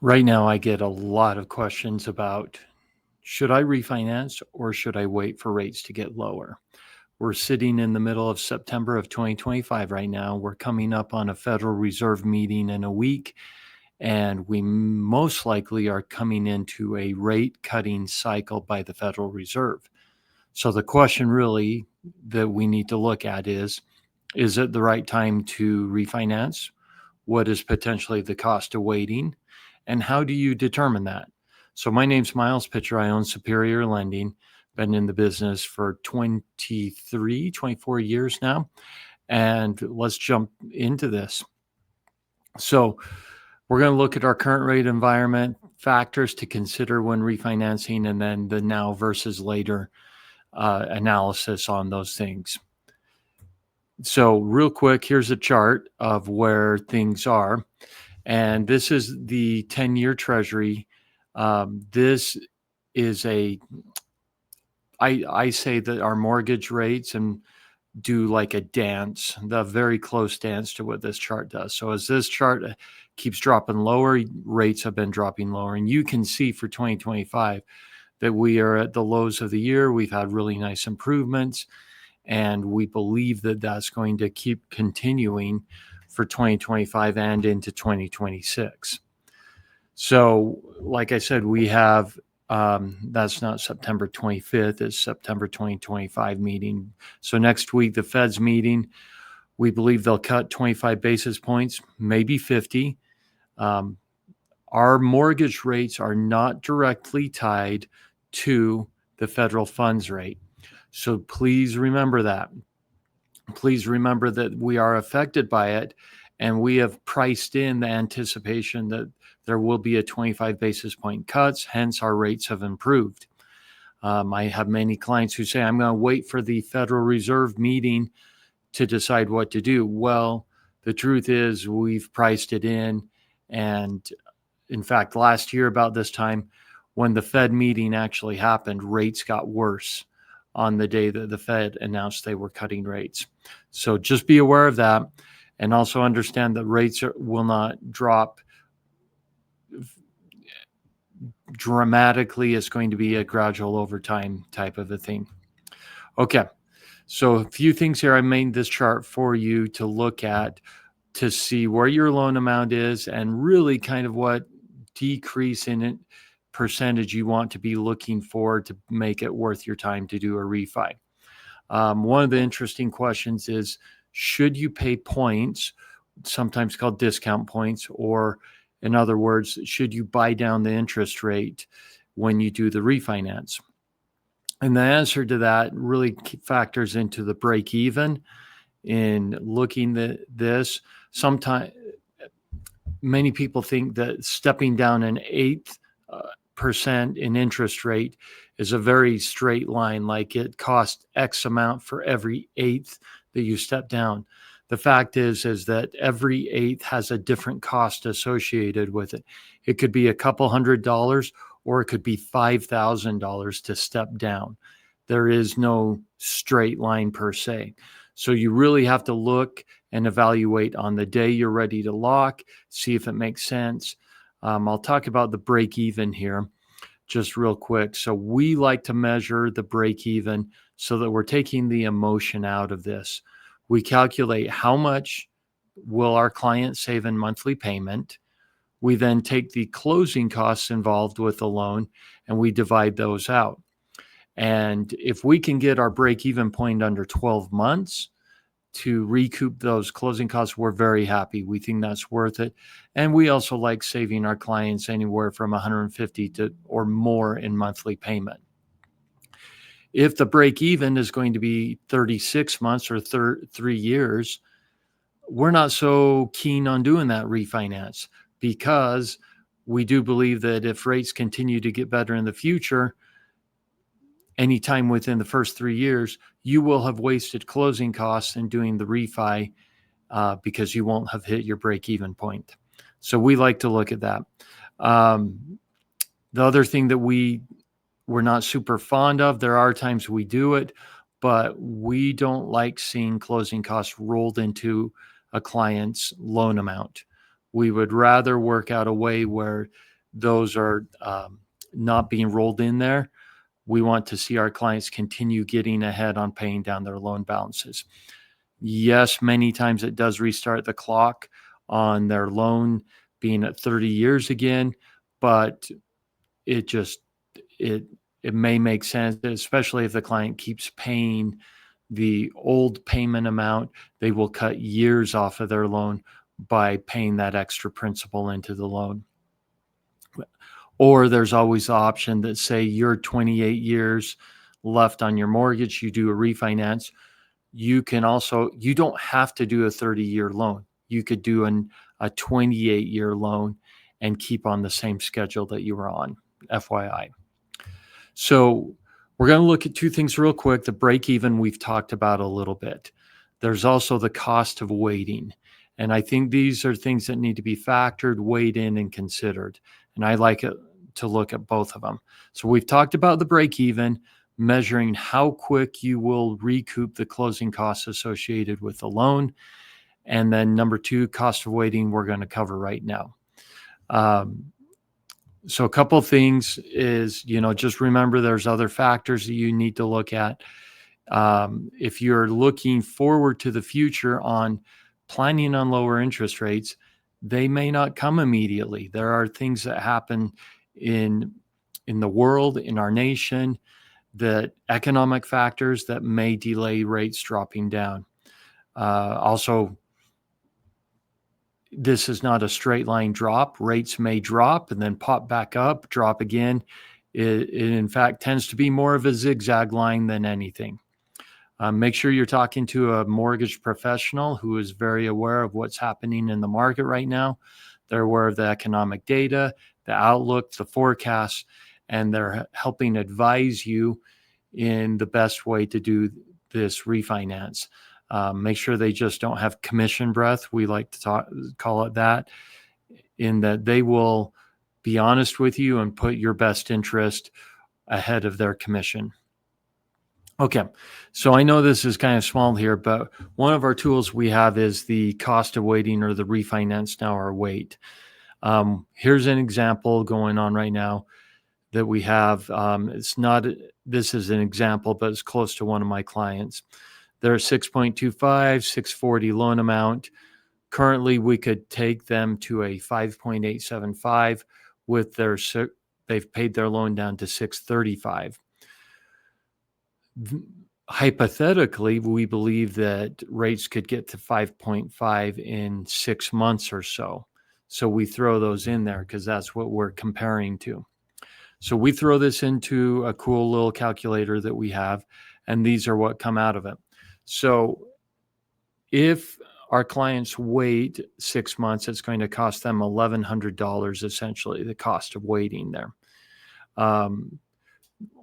Right now, I get a lot of questions about should I refinance or should I wait for rates to get lower? We're sitting in the middle of September of 2025 right now. We're coming up on a Federal Reserve meeting in a week, and we most likely are coming into a rate cutting cycle by the Federal Reserve. So the question really that we need to look at is it the right time to refinance? What is potentially the cost of waiting? And how do you determine that? So my name's Miles Pitcher. I own Superior Lending. Been in the business for 23, 24 years now. And let's jump into this. So we're going to look at our current rate environment, factors to consider when refinancing, and then the now versus later analysis on those things. So real quick, here's a chart of where things are. And this is the 10-year Treasury. This is I say that our mortgage rates and do like a dance, the very close dance to what this chart does. So as this chart keeps dropping lower, rates have been dropping lower. And you can see for 2025 that we are at the lows of the year. We've had really nice improvements, and we believe that that's going to keep continuing for 2025 and into 2026. So, like I said, we have that's not September 25th, it's September 2025 meeting. So next week, the Fed's meeting, we believe they'll cut 25 basis points, maybe 50. Our mortgage rates are not directly tied to the federal funds rate. So please remember that. Please remember that we are affected by it, and we have priced in the anticipation that there will be a 25 basis point cuts, hence our rates have improved. I have many clients who say, I'm going to wait for the Federal Reserve meeting to decide what to do. Well, the truth is we've priced it in. And in fact, last year about this time, when the Fed meeting actually happened, rates got worse on the day that the Fed announced they were cutting rates. So just be aware of that, and also understand that rates will not drop dramatically. It's going to be a gradual over time type of a thing. Okay, so a few things here. I made this chart for you to look at to see where your loan amount is and really kind of what decrease in it percentage you want to be looking for to make it worth your time to do a refi. One of the interesting questions is, should you pay points, sometimes called discount points, or in other words, should you buy down the interest rate when you do the refinance? And the answer to that really factors into the break even in looking at this. Sometimes many people think that stepping down an 8% in interest rate is a very straight line, like it costs X amount for every eighth that you step down. The fact is that every eighth has a different cost associated with it. It could be a couple $100, or it could be $5,000 to step down. There is no straight line per se. So you really have to look and evaluate on the day you're ready to lock, see if it makes sense. I'll talk about the break even here just real quick. So we like to measure the break even so that we're taking the emotion out of this. We calculate how much will our client save in monthly payment. We then take the closing costs involved with the loan and we divide those out. And if we can get our break even point under 12 months to recoup those closing costs, we're very happy. We think that's worth it. And we also like saving our clients anywhere from $150 to or more in monthly payment. If the break even is going to be 36 months or 3 years, we're not so keen on doing that refinance, because we do believe that if rates continue to get better in the future, anytime within the first 3 years, you will have wasted closing costs in doing the refi because you won't have hit your break-even point. So we like to look at that. The other thing that we're not super fond of, there are times we do it, but we don't like seeing closing costs rolled into a client's loan amount. We would rather work out a way where those are not being rolled in there. We want to see our clients continue getting ahead on paying down their loan balances. Yes, many times it does restart the clock on their loan being at 30 years again, but it just it it may make sense, especially if the client keeps paying the old payment amount. They will cut years off of their loan by paying that extra principal into the loan. Or there's always the option that, say you're 28 years left on your mortgage, you do a refinance. You don't have to do a 30-year loan. You could do a 28-year loan and keep on the same schedule that you were on, FYI. So we're going to look at two things real quick. The break even we've talked about a little bit. There's also the cost of waiting. And I think these are things that need to be factored, weighed in, and considered. And I like it to look at both of them. So we've talked about the break even, measuring how quick you will recoup the closing costs associated with the loan. And then number two, cost of waiting, we're going to cover right now. So a couple of things is, just remember there's other factors that you need to look at. If you're looking forward to the future on planning on lower interest rates, they may not come immediately. There are things that happen in the world, in our nation, that economic factors that may delay rates dropping down. Also, this is not a straight line drop. Rates may drop and then pop back up, drop again. It in fact tends to be more of a zigzag line than anything. Make sure you're talking to a mortgage professional who is very aware of what's happening in the market right now. They're aware of the economic data, the outlook, the forecasts, and they're helping advise you in the best way to do this refinance. Make sure they just don't have commission breath. We like to call it that, in that they will be honest with you and put your best interest ahead of their commission. Okay, so I know this is kind of small here, but one of our tools we have is the cost of waiting, or the refinance now or wait. Here's an example going on right now that we have. This is an example, but it's close to one of my clients. They're 6.25, 640 loan amount. Currently, we could take them to a 5.875 with they've paid their loan down to 635. Hypothetically, we believe that rates could get to 5.5 in 6 months or so. So we throw those in there because that's what we're comparing to. So we throw this into a cool little calculator that we have, and these are what come out of it. So if our clients wait 6 months, it's going to cost them $1,100, essentially, the cost of waiting there.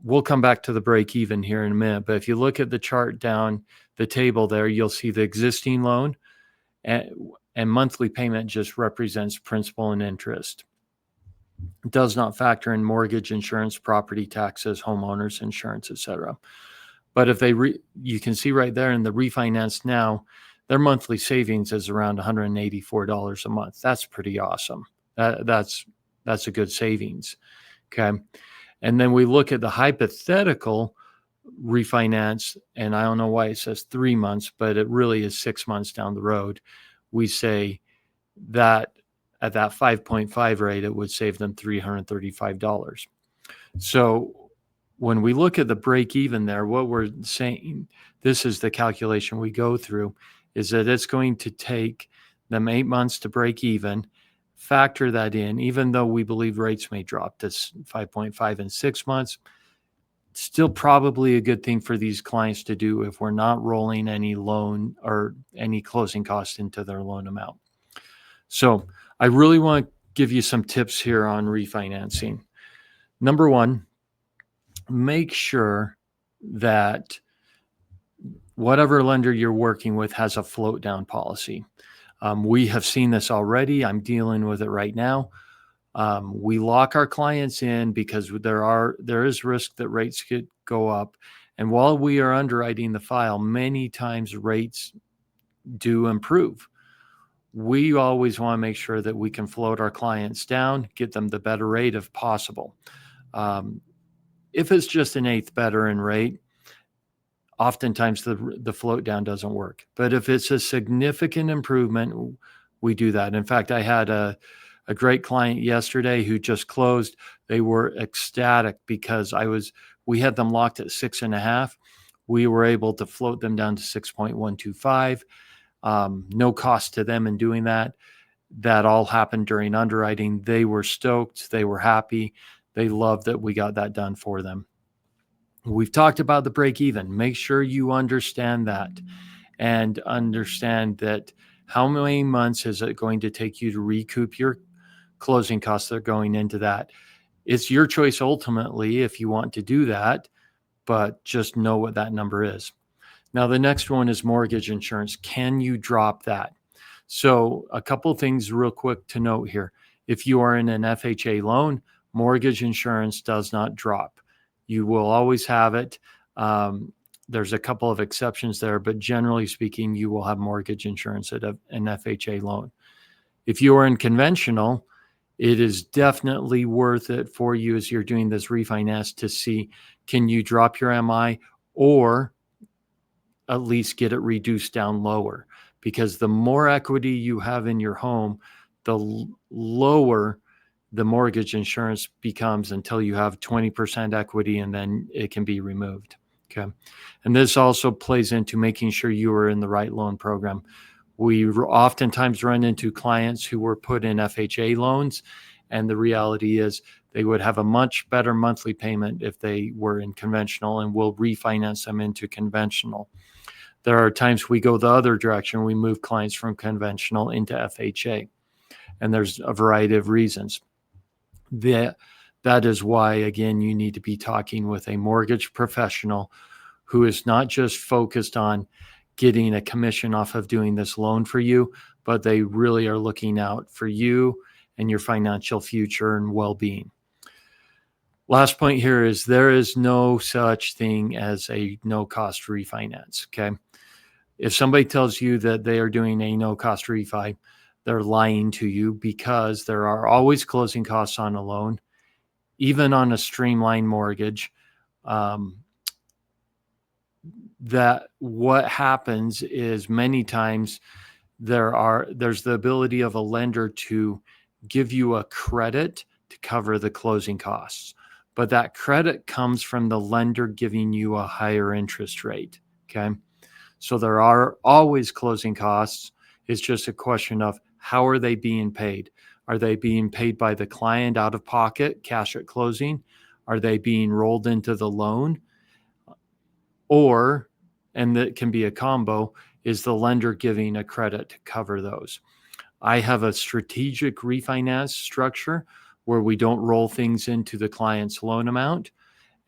We'll come back to the break even here in a minute, but if you look at the chart down the table there, you'll see the existing loan, and monthly payment just represents principal and interest. It does not factor in mortgage insurance, property taxes, homeowners insurance, etc. But if you can see right there in the refinance now, their monthly savings is around $184 a month. That's pretty awesome. That's a good savings. Okay. And then we look at the hypothetical refinance, and I don't know why it says 3 months, but it really is 6 months down the road. We say that at that 5.5 rate, it would save them $335. So when we look at the break even there, what we're saying, this is the calculation we go through, is that it's going to take them 8 months to break even. Factor that in, even though we believe rates may drop to 5.5 in 6 months, still probably a good thing for these clients to do if we're not rolling any loan or any closing costs into their loan amount. So I really want to give you some tips here on refinancing. Number one, make sure that whatever lender you're working with has a float down policy. We have seen this already. I'm dealing with it right now. We lock our clients in because there is risk that rates could go up. And while we are underwriting the file, many times rates do improve. We always want to make sure that we can float our clients down, get them the better rate if possible. If it's just an eighth better in rate, oftentimes the float down doesn't work. But if it's a significant improvement, we do that. In fact, I had a great client yesterday who just closed. They were ecstatic because we had them locked at 6.5. We were able to float them down to 6.125. No cost to them in doing that. That all happened during underwriting. They were stoked. They were happy. They loved that we got that done for them. We've talked about the break even. Make sure you understand that and understand that how many months is it going to take you to recoup your closing costs that are going into that. It's your choice ultimately if you want to do that, but just know what that number is. Now, the next one is mortgage insurance. Can you drop that? So a couple things real quick to note here. If you are in an FHA loan, mortgage insurance does not drop. You will always have it. There's a couple of exceptions there, but generally speaking, you will have mortgage insurance at an FHA loan. If you are in conventional, it is definitely worth it for you as you're doing this refinance to see, can you drop your MI or at least get it reduced down lower? Because the more equity you have in your home, the lower the mortgage insurance becomes until you have 20% equity, and then it can be removed. Okay. And this also plays into making sure you are in the right loan program. We oftentimes run into clients who were put in FHA loans, and the reality is they would have a much better monthly payment if they were in conventional, and we'll refinance them into conventional. There are times we go the other direction. We move clients from conventional into FHA, and there's a variety of reasons. That is why, again, you need to be talking with a mortgage professional who is not just focused on getting a commission off of doing this loan for you, but they really are looking out for you and your financial future and well-being. Last point here is there is no such thing as a no-cost refinance, okay? If somebody tells you that they are doing a no-cost refi, they're lying to you, because there are always closing costs on a loan, even on a streamlined mortgage. That what happens is many times there's the ability of a lender to give you a credit to cover the closing costs, but that credit comes from the lender giving you a higher interest rate. Okay. So there are always closing costs. It's just a question of how are they being paid? Are they being paid by the client out of pocket, cash at closing? Are they being rolled into the loan? Or, and that can be a combo, is the lender giving a credit to cover those? I have a strategic refinance structure where we don't roll things into the client's loan amount,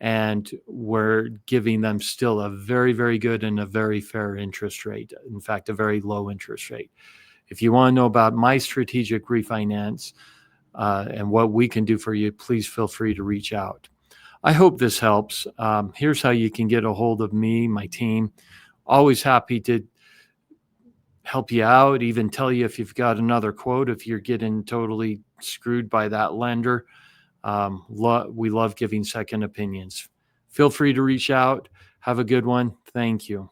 and we're giving them still a very, very good and a very fair interest rate. In fact, a very low interest rate. If you want to know about my strategic refinance and what we can do for you, please feel free to reach out. I hope this helps. Here's how you can get a hold of me, my team. Always happy to help you out, even tell you if you've got another quote, if you're getting totally screwed by that lender. We love giving second opinions. Feel free to reach out. Have a good one. Thank you.